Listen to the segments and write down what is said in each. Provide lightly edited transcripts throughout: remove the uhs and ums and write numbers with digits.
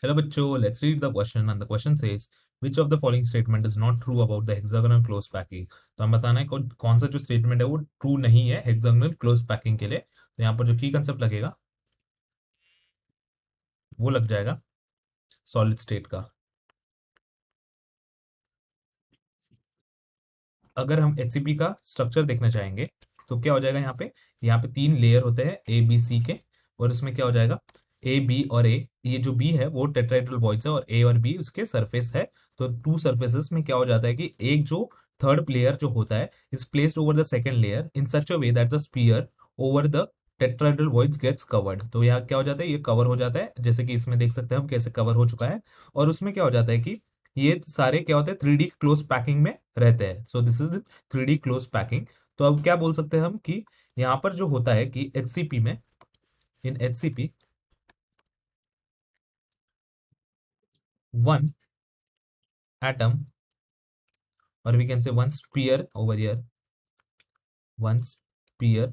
Hello बच्चों, let's read the question and the question says which of the following statement is not true about the hexagonal close packing। तो हम बताना है कौन सा जो स्टेटमेंट है वो ट्रू नहीं है हेक्सागोनल क्लोज पैकिंग के लिए। तो यहाँ पर जो की कंसेप्ट लगेगा वो लग जाएगा सॉलिड स्टेट का। अगर हम एचसीपी का स्ट्रक्चर देखना चाहेंगे तो क्या हो जाएगा, यहाँ पे 3 लेयर होते हैं ए बी सी के, और इसमें क्या हो जाएगा ए बी और ए, ये जो बी है वो टेट्राहेड्रल वॉइड्स है और ए और बी उसके सरफेस है। तो टू सरफेसेस में क्या हो जाता है कि एक जो थर्ड लेयर जो होता है is placed over the second layer in such a way that the sphere over the tetrahedral voids gets covered. तो यहाँ क्या हो जाता है, ये कवर हो जाता है, जैसे कि इसमें देख सकते हैं हम कैसे कवर हो चुका है। और उसमें क्या हो जाता है कि ये सारे क्या होते हैं 3D क्लोज पैकिंग में रहते हैं। So this is 3D close packing. तो अब क्या बोल सकते हैं हम कि यहाँ पर जो होता है कि एचसीपी में, in HCP one atom or we can say one sphere over here, one sphere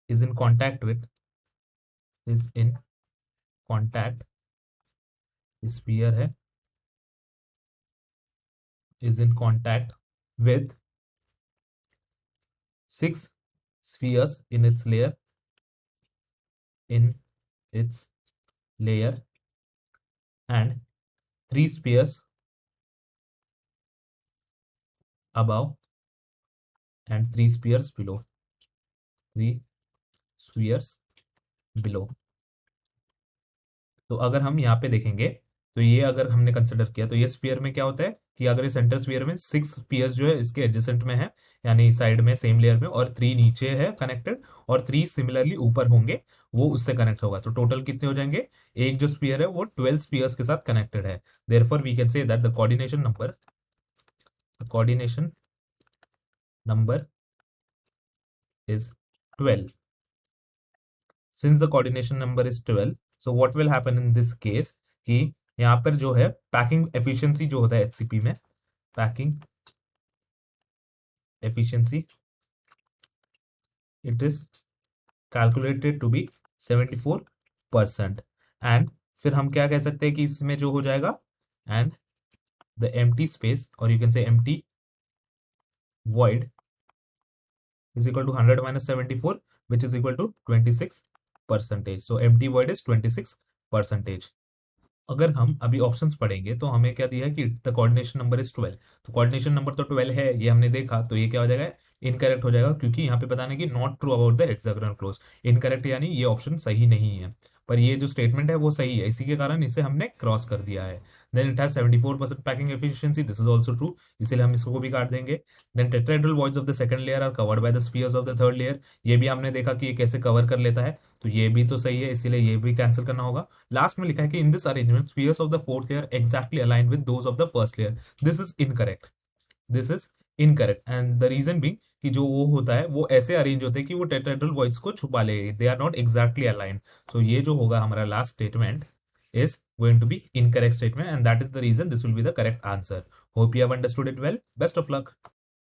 is in contact with, is in contact, sphere है is in contact with 6 spheres in its layer, in its layer, and 3 spheres above and 3 spheres below, 3 spheres below। तो अगर हम यहाँ पे देखेंगे तो ये अगर हमने कंसिडर किया तो ये स्फीयर में क्या होता है कि अगर ये सेंटर स्फीयर में 6 स्फीयर्स जो है इसके एडजेसेंट में है, यानी साइड में सेम लेयर में, और 3 नीचे है कनेक्टेड, और 3 सिमिलरली ऊपर होंगे, वो उससे कनेक्ट होगा। तो टोटल कितने हो जाएंगे, एक जो स्फीयर है वो 12 स्फीयर्स के साथ कनेक्टेड है। Therefore we can say that the coordination number is 12। Since the coordination number is 12, so what will happen in this case कि यहाँ पर जो है पैकिंग एफिशिएंसी जो होता है एचसीपी में, packing efficiency it is calculated to be 74%। And फिर हम क्या कह सकते हैं कि इसमें जो हो जाएगा, एंड द एम्प्टी स्पेस और you can say empty void is equal to 100 minus 74 which is equal to 26%। so empty void is 26%। अगर हम अभी ऑप्शंस पढ़ेंगे तो हमें क्या दिया है कि द कोऑर्डिनेशन नंबर इज 12। तो कोऑर्डिनेशन नंबर तो 12 है, ये हमने देखा, तो ये क्या हो जाएगा, इनकरेक्ट हो जाएगा, क्योंकि यहाँ पे बताना है कि not true about the hexagonal close. Incorrect यानी ये ऑप्शन सही नहीं है, पर ये जो स्टेटमेंट है वो सही है, इसी के कारण इसे हमने क्रॉस कर दिया है। Then it has 74% packing efficiency, this is also true, इसीलिए हम इसको भी काट देंगे। Then tetrahedral voids of the second layer are covered by the spheres of the third layer, ये भी हमने देखा कि ये कैसे कवर कर लेता है, तो ये भी तो सही है, इसीलिए ये भी कैंसिल करना होगा। लास्ट में लिखा है कि in this arrangement spheres of the fourth layer exactly align with those of the first layer, this is incorrect, this is incorrect. And the reason being कि जो वो होता है वो ऐसे अरेंज होते हैं कि वो टेट्राहेड्रल वॉइड्स को छुपा ले, they are not exactly aligned. So ये जो होगा हमारा last statement is going to be incorrect statement, and that is the reason this will be the correct answer. Hope you have understood it well. Best of luck.